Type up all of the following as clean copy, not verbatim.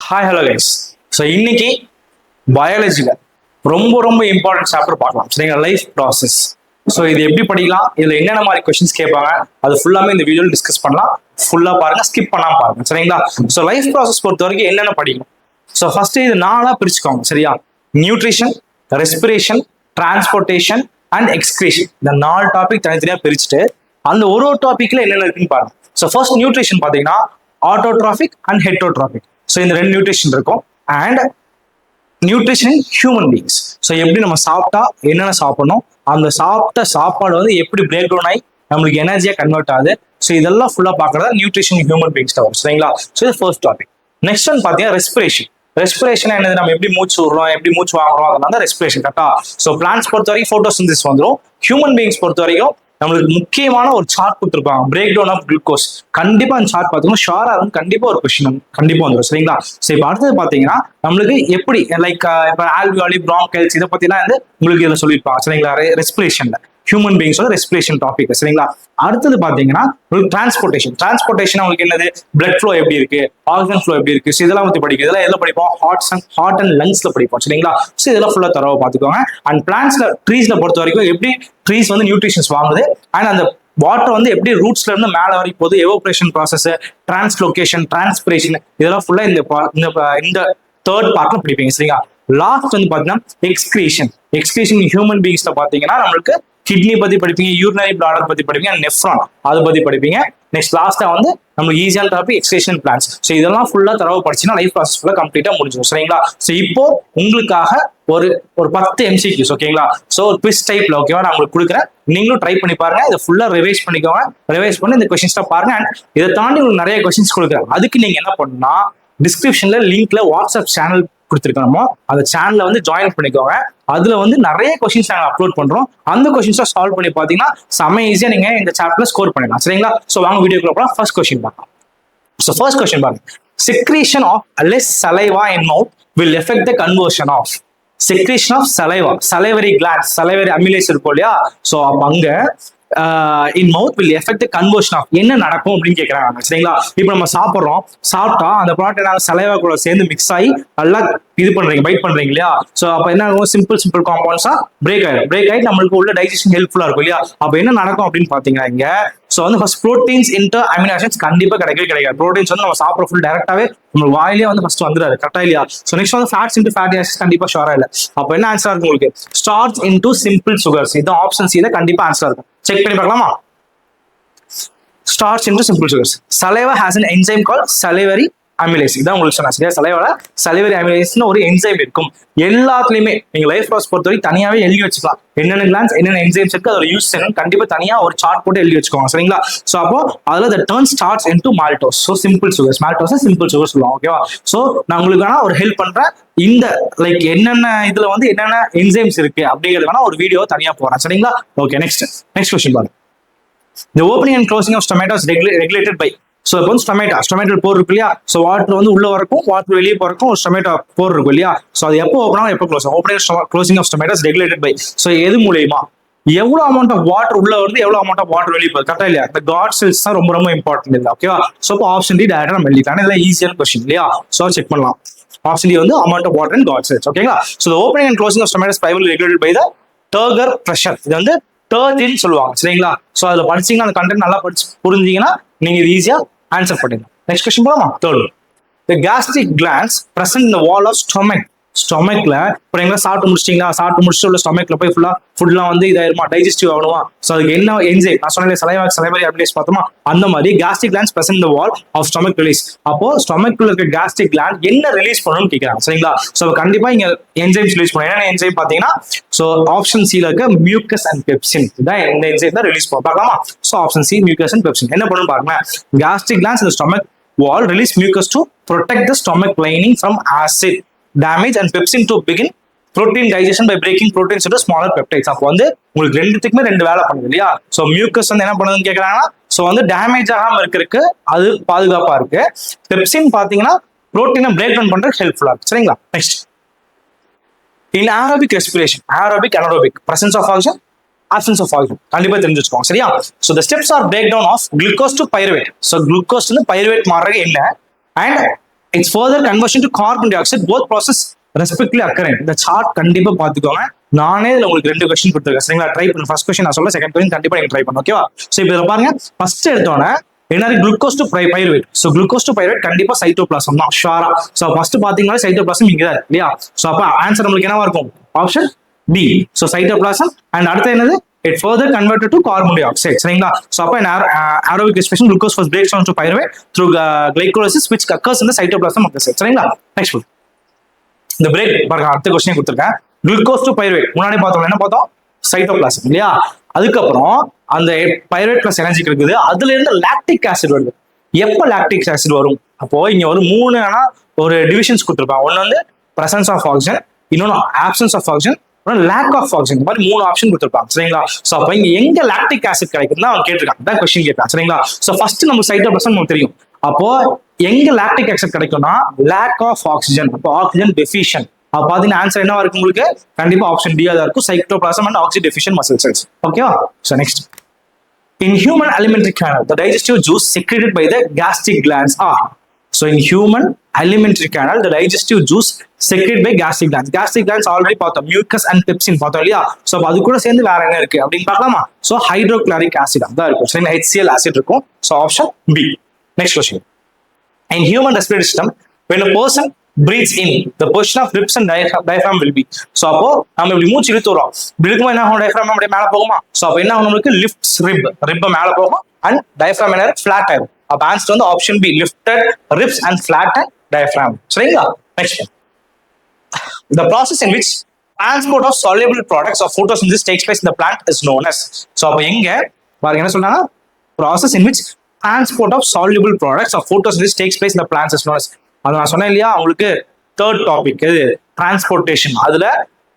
Hi hello guys. So இன்னைக்கு பயாலஜியில் ரொம்ப ரொம்ப இம்பார்ட்டன்ட் சாப்டர் பார்க்கலாம். சரிங்களா? Life process. ஸோ இது எப்படி படிக்கலாம், இதில் என்னென்ன மாதிரி கொஸ்டின்ஸ் கேட்பாங்க, அது ஃபுல்லாமே இந்த வீடியோவில் டிஸ்கஸ் பண்ணலாம். ஃபுல்லாக பாருங்க, ஸ்கிப் பண்ணாமல் பாருங்க. சரிங்களா? ஸோ லைஃப் ப்ராசஸ் பொறுத்த வரைக்கும் என்னென்ன படிக்கணும். ஸோ ஃபர்ஸ்ட் இது நாளாக பிரிச்சுக்கோங்க. சரியா? Nutrition, respiration, transportation and excretion. இந்த 4 டாபிக் தனித்தனியாக பிரிச்சுட்டு அந்த ஒரு டாபிக்ல என்னென்ன இருக்குன்னு பாருங்க. ஸோ ஃபர்ஸ்ட் நியூட்ரிஷன் பார்த்தீங்கன்னா ஆட்டோட்ராபிக் அண்ட் ஹெட்ரோட்ராபிக். ஸோ இந்த 2 நியூட்ரிஷன் இருக்கும். And nutrition human beings. So எப்படி நம்ம சாப்பிட்டா என்னென்ன சாப்பிடணும், அந்த சாப்பிட்ட சாப்பாடு வந்து எப்படி பிரேக் டவுன் ஆகி நம்மளுக்கு எனர்ஜியாக கன்வெர்ட் ஆகுது. ஸோ இதெல்லாம் ஃபுல்லாக பார்க்கறதா நியூட்ரிஷன் ஹியூமன் பீங்ஸ் வரும். சரிங்களா? ஸோ இது ஃபர்ஸ்ட் டாபிக். நெக்ஸ்ட் ஒன் பார்த்தீங்கன்னா ரெஸ்பிரேஷன். ரெஸ்பிரேஷன் என்னது, நம்ம எப்படி மூச்சு விடுறோம், எப்படி மூச்சு வாங்குறோம், அதனால ரெஸ்பிரேஷன். கரெக்டா? ஸோ பிளான்ஸ் பொறுத்த வரைக்கும் போட்டோசிந்தசிஸ் வந்துடும். ஹியூமன் பீங்ஸ் பொறுத்த வரைக்கும் நம்மளுக்கு முக்கியமான ஒரு சார்ட் கொடுத்துருப்பாங்க, பிரேக் டவுன் ஆஃப் குளுக்கோஸ். கண்டிப்பா அந்த சார்ட் பார்த்தீங்கன்னா ஷாரா இருக்கும், கண்டிப்பா ஒரு கொஸ்டின் கண்டிப்பா வந்துடும். சரிங்களா? ஸோ இப்போ அடுத்தது பார்த்தீங்கன்னா நம்மளுக்கு எப்படி லைக் இப்போ ஆல்வியாலி, பிராங்கல்ஸ் இதை பத்திலாம் வந்து உங்களுக்கு இதில் சொல்லியிருப்பாங்க. சரிங்களா? ரெஸ்பிரேஷன்ல ஹியூமன் பீங்ஸோட ரெஸ்பிரேஷன் டாபிக். சரிங்களா? அடுத்தது பாத்தீங்கன்னா டிரான்ஸ்போர்ட்டேஷன். டிரான்ஸ்போர்ட்டேஷன் உங்களுக்கு என்னது, பிளட் ஃப்ளோ எப்படி இருக்கு, ஆக்சிஜன் ஃப்ளோ எப்படி இருக்கு, இதெல்லாம் பத்தி படிக்கும். இதெல்லாம் எல்லாம் படிப்போம், ஹார்ட் அண்ட் லங்ஸ்ல படிப்போம். சரிங்களா? ஸோ இதெல்லாம் ஃபுல்லா தரவா பாத்துக்கோங்க. அண்ட் பிளான்ஸ்ல, ட்ரீஸ்ல பொறுத்த வரைக்கும் எப்படி ட்ரீஸ் வந்து நியூட்ரிஷன்ஸ் வாங்குது, அண்ட் அந்த வாட்டர் வந்து எப்படி ரூட்ஸ்ல இருந்து மேல வரைக்கும் போகுது, எவோப்ரேஷன் ப்ராசஸ், டிரான்ஸ்லோகேஷன், டிரான்ஸ்பிரேஷன், இதெல்லாம் ஃபுல்லா இந்த தேர்ட் பார்ட்ல படிப்பீங்க. சரிங்களா? லாஸ்ட் வந்து பாத்தீங்கன்னா எக்ஸ்கிரீஷன். எக்ஸ்கிரீஷன் ஹியூமன் பீங்ஸ்ல பாத்தீங்கன்னா நம்மளுக்கு கிட்னி பத்தி படிப்பீங்க, யூரினரி பிளாடர் பத்தி படிப்பீங்க, நெஃப்ரான் அதை பத்தி படிப்பீங்க. நெக்ஸ்ட் லாஸ்டா வந்து நம்மளுக்கு ஈஸியான டாபிக் எக்ஸ்கிரீஷன் பிளான்ஸ். ஸோ இதெல்லாம் ஃபுல்லா தரவு படிச்சுன்னா லைஃப் ப்ராசஸ் ஃபுல்லா கம்ப்ளீட்டா முடிஞ்சிடும். சரிங்களா? ஸோ இப்போ உங்களுக்காக ஒரு 10 MCQs ஓகேங்களா? ஸோ ஒரு குவிஸ் டைப்ல ஓகேவா நான் உங்களுக்கு கொடுக்குறேன். நீங்களும் ட்ரை பண்ணி பாருங்க, இதை ஃபுல்லா ரிவைஸ் பண்ணிக்கோங்க. ரிவைஸ் பண்ணி இந்த கொஸ்டின்ஸ்லாம் பாருங்க. அண்ட் இதை தாண்டி உங்களுக்கு நிறைய கொஸ்டின்ஸ் கொடுக்குறேன். அதுக்கு நீங்க என்ன பண்ணணும்னா டிஸ்கிரிப்ஷன்ல லிங்க்ல வாட்ஸ்அப் சேனல் கொடுத்துருக்கோமோ அந்த சேனலை வந்து ஜாயின் பண்ணிக்கோங்க. அதுல வந்து நிறைய கொஸ்டின்ஸ் நாங்கள் அப்லோட் பண்றோம். அந்த கொஸ்டின்ஸை சால்வ் பண்ணி பார்த்தீங்கன்னா செம ஈஸியா நீங்க இந்த சாப்டர்ல ஸ்கோர் பண்ணிடலாம். சரிங்களா? ஸோ வாங்க வீடியோக்குள்ள போகலாம். ஃபர்ஸ்ட் கொஸ்டின் பார்க்கலாம். ஸோ ஃபர்ஸ்ட் கொஸ்டின் பாருங்க. Secretion of less saliva in mouth will affect the conversion of. Secretion of saliva, salivary glands, salivary amylase இருக்கும் இல்லையா? ஸோ அங்க இன் மவுத் வில் எஃபெக்ட் கன்வர்ஷன் ஆஃப் என்ன நடக்கும் அப்படின்னு கேட்கறாங்க. சரிங்களா? இப்போ நம்ம சாப்பிட்டா அந்த ப்ராடக்ட் நாங்கள் சலைவா கூட சேர்ந்து மிக்ஸ் ஆகி நல்லா இது பண்றீங்க, பைட் பண்றீங்க இல்லையா? ஸோ அப்போ என்ன ஆகும், சிம்பிள் காம்பவுண்ட்ஸா பிரேக் ஆயிடும் நம்மளுக்கு உள்ள டைஜஷன் ஹெல்ப்ஃபுல்லா இருக்கும் இல்லையா? அப்போ என்ன நடக்கும் அப்படின்னு பாத்தீங்கன்னா இங்க ஸோ வந்து first proteins inter amino acids கண்டிப்பா கிடைக்காது. ப்ரோட்டீன்ஸ் வந்து நம்ம சாப்பிட்ற ஃபுல் டேரக்டாவே நம்ம வாயிலே வந்து ஃபர்ஸ்ட் வந்துடாது. கரெக்டா இல்லையா? ஸோ நெக்ஸ்ட் வந்து ஃபேட்ஸ் இன்டு ஃபேட்டி ஆசிட்ஸ் கண்டிப்பா ஷோரா இல்லை. அப்போ என்ன ஆன்சர் இருக்கும் உங்களுக்கு, ஸ்டார்ச் இன்டு சிம்பிள் சுகர்ஸ். இதான் ஆப்ஷன் சி தான் கண்டிப்பா ஆன்சர் இருக்கும். செக் பண்ணி பார்க்கலாமா? Starch into simple sugars. Saliva has an enzyme called salivary amylase. இதான் உங்களுக்கு சொன்னா சரியா? சலைவால salivary amylase ஒரு என்சைம் இருக்கும். எல்லாத்துலயுமே நீங்க லைஃப் ப்ராசஸ் பொறுத்த வரைக்கும் தனியாவே எழுதி வச்சுக்கலாம். என்னென்ன கிளான்ஸ் என்னென்ன என்சைம்ஸ் இருக்கு, அதோட யூஸ் கண்டிப்பா தனியா ஒரு சார்ட் போட்டு எழுதி வச்சுக்கோங்க. சரிங்களா? ஸோ அப்போ அதுல the turn starch into maltose. So simple sugars, maltose simple sugar சொல்லுவாங்க. ஓகேவா? ஸோ நான் உங்களுக்கு வேணா ஒரு ஹெல்ப் பண்றேன். இந்த லைக் என்னென்ன இதுல வந்து என்னென்ன என்சைம்ஸ் இருக்கு அப்படிங்கிறது வேணா ஒரு வீடியோ தனியா போறேன். சரிங்களா? ஓகே, நெக்ஸ்ட் கொஸ்டின் பாருங்க. The opening and closing of stomata is regulated by. So இப்போ வந்து ஸ்டொமேட்டோ போர் இருக்கு இல்லையா? ஸோ வாட்டர் வந்து உள்ள வரக்கும், வாட்டர் வெளியே போறக்கும் ஒரு ஸ்டொமேட்டோ போர் இருக்கும் இல்லையா? ஸோ அது எப்போ ஓப்பன் ஆகும், எப்போ க்ளோஸ் ஆகும்? Opening closing of stomata is regulated by. So எது மூலியமா எவ்வளவு அமௌண்ட் ஆஃப் வாட்டர் உள்ள வருது, எவ்வளவு அமௌண்ட் ஆஃப் வாட்டர் வெளியே போகுது? கரெக்டா இல்லையா? இந்த காட் செல்ஸ் தான் ரொம்ப ரொம்ப இம்பார்ட்டன்ட் இல்லை. ஓகேவா? ஸோ இப்போ ஆப்ஷன் டி டேரக்டா நம்ம எழுதிக்கலாம். இதெல்லாம் ஈஸியான கொஸ்டின் இல்லையா? ஸோ செக் பண்ணலாம். ஆப்ஷன் டி வந்து amount of water and guard cells. ஓகேங்களா? So opening and closing of stomata is primarily regulated by the Turgor pressure. இது வந்து டர்ஜின்னு சொல்லுவாங்க. சரிங்களா? ஸோ அதுல படிச்சீங்கன்னா அந்த கண்டென்ட் நல்லா படிச்சு புரிஞ்சீங்கன்னா நீங்க இது ஈஸியா ஆன்சர் பண்ணிடலாம். நெக்ஸ்ட் கொஸ்டின் போலாமா? Third. The gastric glands present in the wall of stomach. ஸ்டொமக்ல இப்போ எங்க சாப்பிட்டு முடிச்சுட்டு உள்ள ஸ்டொமக்ல போய் ஃபுட்லாம் வந்து இதாயிருமா, டைஜஸ்டிவ் ஆகணுமா? ஸோ அதுக்கு என்ன என்சைம் நான் சொன்னேன், salivary amylase பார்த்தோமா? அந்த மாதிரி gastric glands present in the wall of stomach release. அப்போ ஸ்டொமக்ல இருக்க gastric gland என்ன ரிலீஸ் பண்ணணும்னு கேட்கறாங்க. சரிங்களா? ஸோ கண்டிப்பா இங்க என்சைம்ஸ் ரிலீஸ் பண்ணும். என்ன என்சைம் பாத்தீங்கன்னா ஸோ ஆப்ஷன் சில இருக்க மியூக்கஸ் அண்ட் பெப்சின். இதான் இந்த என்சைம் தான் ரிலீஸ் பண்ணும். பார்க்கலாமா? So option C mucus and pepsin என்ன பண்ணணும் பாருங்க. gastric glands in the stomach wall release mucus to protect the stomach lining from acid damage and pepsin to begin protein digestion by breaking proteins into smaller peptides. அப்போ வந்து உங்களுக்கு ரெண்டுத்துக்குமே 2 வேலை பண்ணுது இல்லையா? ஸோ மியூக்கஸ் வந்து என்ன பண்ணுதுன்னு கேட்கறாங்கன்னா ஸோ வந்து டேமேஜ் ஆகாம இருக்கிறதுக்கு அது பாதுகாப்பா இருக்கு. பெப்சின் பாத்தீங்கன்னா புரோட்டீனை பிரேக் டவுன் பண்றதுக்கு ஹெல்ப்ஃபுல்லா இருக்கு. சரிங்களா? Next, in aerobic respiration, aerobic anaerobic, presence of oxygen, absence of oxygen கண்டிப்பா தெரிஞ்சு வச்சுக்கோங்க. சரியா? So the steps are breakdown of glucose to pyruvate. So glucose வந்து பைருவேட் மாறுறது என்ன, and its further conversion to carbon dioxide both process respectively occurrent. இந்த chart கண்டிப்பா பாத்துக்கோங்க. நானே இதுல உங்களுக்கு 2 கொஸ்டின் கொடுத்துருக்கேன் சரிங்களா. ட்ரை பண்ணு. ஃபர்ஸ்ட் கொஸ்டின் நான் சொல்ல, செகண்ட் கொஸ்டின் கண்டிப்பா நீங்க ட்ரை பண்ணு. ஓகேவா? சோ இப்போ இதுல பாருங்க, ஃபர்ஸ்ட் எடுத்தோன்னே என்ன glucose to pyruvate. So glucose to pyruvate கண்டிப்பா சைட்டோபிளாசம் தான் ஷுவரா. ஸோ ஃபர்ஸ்ட் பாத்தீங்கன்னா சைட்டோபிளாசம் இங்க தான் இல்லையா. ஸோ அப்ப ஆன்சர் நம்மளுக்கு என்னவா இருக்கும்? Option B. So cytoplasm. And அடுத்து என்னது? It further converted to carbon dioxide. சரிங்களா. ஸோ அப்போ in aerobic respiration glucose first breaks down to pyruvate through glycolysis which occurs in the cytoplasm of the cell. சரிங்களா. Next இந்த break பாருங்க, அடுத்த question கொடுத்துருக்கேன். Glucose to pyruvate முன்னாடி பார்த்தோம், என்ன பார்த்தோம்? சைட்டோபிளாசம் இல்லையா. அதுக்கப்புறம் அந்த பைருவேட் பிளஸ் எனர்ஜி கிடைக்குது, அதுல இருந்து லாக்டிக் ஆசிட் வருது. எப்ப லாக்டிக் ஆசிட் வரும்? அப்போ இங்க ஒரு 3 ஒரு டிவிஷன்ஸ் கொடுத்துருப்பாங்க. ஒன்னு வந்து பிரசன்ஸ் ஆஃப் ஆக்சிஜன், இன்னொன்னு absence of oxygen, lack of oxygen. இந்த மாதிரி 3 ஆப்ஷன் கொடுத்துருப்பாங்க சரிங்களா. சோ அப்ப இங்க எங்க லாக்டிக் ஆசிட் கிடைக்குதுன்னு அவன் கேட்டிருக்கான். அதான் கொஸ்டின் கேட்பான் சரிங்களா. சோ ஃபர்ஸ்ட் நம்ம சைட்டோபிளாசம் நமக்கு தெரியும். அப்போ எங்க லாக்டிக் ஆசிட் கிடைக்கும்னா லேக் ஆஃப் ஆக்சிஜன். அப்போ ஆக்சிஜன் டெஃபிஷியன்ட். அப்ப பாத்தீங்கன்னா ஆன்சர் என்னவா இருக்கு உங்களுக்கு? கண்டிப்பா ஆப்ஷன் டி தான் இருக்கும். Cytoplasm and oxygen deficient muscle cells. ஓகேவா? So next, in human alimentary canal the digestive juice secreted by the gastric glands are. So in human alimentary canal the digestive juice secreted by gastric glands. Gastric glands already பார்த்தோம், mucus and pepsin பார்த்தோம் இல்லையா. So அது கூட சேர்ந்து வேற என்ன இருக்கு அப்படின்னு பார்க்கலாமா. சோ ஹைட்ரோகுளோரிக் ஆசிட் தான் இருக்கும் சரிங்களா. HCl ஆசிட் இருக்கும். So option B. Next question, in human respiratory system when a person breathes in the position of ribs and diaphragm will be. So அப்போ நம்ம இப்படி மூச்சு இழுத்து வரோம், இழுக்குமா என்ன ஆகும்? diaphragm அப்படியே மேல போகுமா. சோ அப்போ என்ன ஆகும்? நமக்கு lifts rib மேல போகும் and diaphragm என்ன flat ஆகும். அப்ப ஆன்சர் வந்து option B, lifted ribs and flattened diaphragm. சரிங்களா. Next, the process in which transport of soluble products of photosynthesis takes place in the plant is known as. So அப்ப எங்க பாருங்க என்ன சொல்றாங்க? process in which transport of soluble products of photosynthesis takes place in the plants is known as. அது நான் சொன்னேன் இல்லையா உங்களுக்கு, தேர்ட் டாபிக் இது டிரான்ஸ்போர்ட்டேஷன். அதுல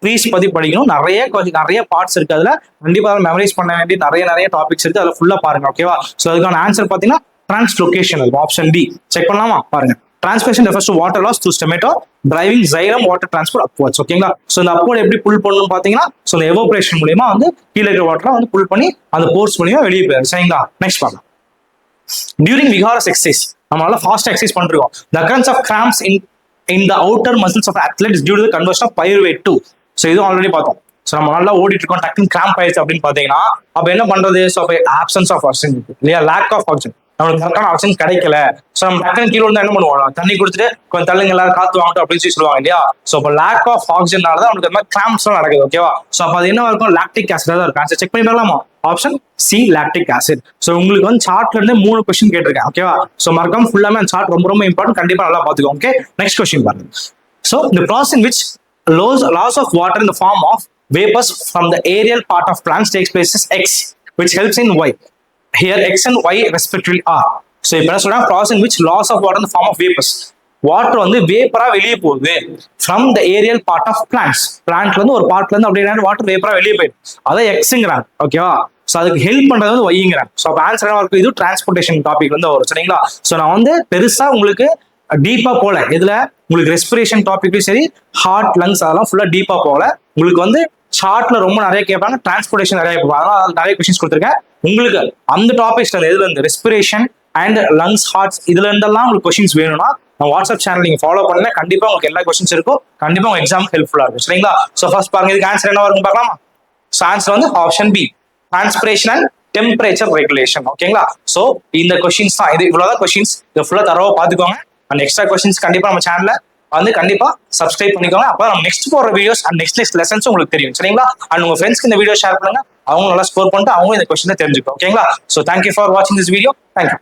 ப்ரீஸ் பத்தி படிக்கணும். நிறைய பார்ட்ஸ் இருக்கு. அதுல கண்டிப்பா மெமரைஸ் பண்ண வேண்டிய நிறைய டாபிக்ஸ் இருக்கு. அதுல ஃபுல்லா பாருங்க. ஓகேவா? சோ அதுக்கான ஆன்சர் பாத்தீங்கன்னா டிரான்ஸ்லோகேஷன் இருக்கும். Option D. செக் பண்ணலாமா? பாருங்க, transpiration refers to water loss through stomata driving xylem water transport upwards. ஓகேங்களா. சோ இந்த அப்வர்ட் எப்படி புல் பண்ணணும் பாத்தீங்கன்னா, சோ இந்த எவாபரேஷன் மூலமா வந்து கீழே இருக்கிற வாட்டரை வந்து புல் பண்ணி அந்த போர்ஸ் மூலமா வெளியே போயிடும். சரிங்களா. நெக்ஸ்ட் பாருங்க, during vigorous exercise நம்மளால ஃபாஸ்ட் எக்ஸசைஸ் பண்ணிருக்கோம். The occurrence of cramps in the outer muscles of athlete is due to the conversion of pyruvate to. So இதுவும் ஆல்ரெடி பார்த்தோம். ஸோ நம்ம நல்லா ஓடிட்டு இருக்கோம், டக்குன்னு கிராம்ப் ஆயிடுச்சு அப்படின்னு பாத்தீங்கன்னா அப்ப என்ன பண்றது? ஸோ அப்ப ஆப்சன்ஸ் ஆஃப் ஆக்சிஜன் இல்லையா, லேக் ஆஃப் ஆக்சிஜன், நம்மளுக்கு கரெக்டான ஆக்சிஜன் கிடைக்கல. ஸோ நம்ம டக்குன்னு கீழே வந்து என்ன பண்ணுவோம்? தண்ணி கொடுத்துட்டு கொஞ்சம் தள்ளுங்க எல்லாரும் காத்து வாங்கட்டும் அப்படின்னு சொல்லி சொல்லுவாங்க இல்லையா. ஸோ அப்போ லேக் ஆஃப் ஆக்சிஜனால தான் நமக்கு மாதிரி கிராம்ப்ஸ் எல்லாம் நடக்குது. ஓகேவா. ஸோ அப்போ அது என்ன இருக்கும்? லாக்டிக் ஆசிட் தான் இருக்கும். ஆன்சர் செக் பண்ணி பார்க்கலாமா? Option C, lactic acid. So உங்களுக்கு வந்து சார்ட்ல இருந்து 3 கொஸ்டின் கேட்டிருக்கேன். ஓகேவா. ஸோ மறக்காம ஃபுல்லாமே அந்த சார்ட் ரொம்ப இம்பார்ட்டன்ட். கண்டிப்பா நல்லா பாத்துக்கோங்க. ஓகே. நெக்ஸ்ட் கொஸ்டின் பாருங்க. So the process in which loss of water in the form of vapors from the aerial part of plants takes place is X, which helps in Y. Here X and Y respectively are. So இப்ப என்ன சொல்றாங்க? process in which loss of water in the form of vapors. Water வந்து வேப்பரா வெளியே போகுது from the aerial part of plants. பிளான்ட்ல இருந்து ஒரு பார்ட்ல இருந்து அப்படியே வாட்டர் வேப்பரா வெளியே போயிடும். அதை எக்ஸுங்கிறாங்க. ஓகேவா. ஸோ அதுக்கு ஹெல்ப் பண்றது வந்து ஒய்ங்கிறாங்க. ஸோ அப்போ ஆன்சர் என்ன இருக்கும்? இது டிரான்ஸ்போர்ட்டேஷன் டாபிக் வந்து வரும். சரிங்களா. ஸோ நான் வந்து பெருசா உங்களுக்கு டீப்பா போல, இதுல உங்களுக்கு ரெஸ்பிரேஷன் டாபிக்லயும் சரி, ஹார்ட் லங்ஸ் அதெல்லாம் ஃபுல்லா டீப்பா போல. உங்களுக்கு வந்து சார்ட்ல ரொம்ப நிறைய கேட்பாங்க, டிரான்ஸ்போர்ட்டேஷன் நிறைய கேட்பாங்க. அதனால நிறைய கொஸ்டின்ஸ் கொடுத்துருக்கேன் உங்களுக்கு. அந்த டாபிக்ஸ்ல எதுல இருந்து ரெஸ்பிரேஷன் அண்ட் லங்ஸ், ஹார்ட்ஸ் இதுல இருந்தெல்லாம் உங்களுக்கு கொஸ்டின்ஸ் வேணும்னா வாட்ஸ்அப் சேனல் நீங்க ஃபாலோ பண்ணல, கண்டிப்பா உங்களுக்கு எல்லா கொஸ்டின்ஸ் இருக்கும். கண்டிப்பா உங்க எக்ஸாம் ஹெல்ப்ஃபுல்லா இருக்கும். சரிங்களா. சோ ஃபர்ஸ்ட் பாருங்க, இதுக்கு ஆன்சர் என்ன வரும் பார்க்கலாமா. சோ ஆன்சர் வந்து option B, transpiration and temperature regulation. ஓகேங்களா. சோ இந்த கொஸ்டின்ஸ் தான், இது இவ்வளவுதான் கொஸ்டின்ஸ். இதை ஃபுல்லா தரவா பாத்துக்கோங்க. அண்ட் எக்ஸ்ட்ரா கொஸ்டின்ஸ் கண்டிப்பா நம்ம சேனல்ல வந்து கண்டிப்பா சப்ஸ்கிரைப் பண்ணிக்கோங்க. அப்ப நம்ம நெக்ஸ்ட் போற வீடியோஸ் அண்ட் நெக்ஸ்ட் லெசன்ஸ் உங்களுக்கு தெரியும். சரிங்களா. அண்ட் உங்க ஃப்ரெண்ட்ஸ்க்கு இந்த வீடியோ ஷேர் பண்ணுங்க, அவங்க நல்லா ஸ்கோர் பண்ணிட்டு அவங்க இந்த கொஸ்டின் தெரிஞ்சுக்கோ. ஓகேங்களா. சோ தேங்க்யூ ஃபார் வாட்சிங் திஸ் வீடியோ. தேங்க்யூ.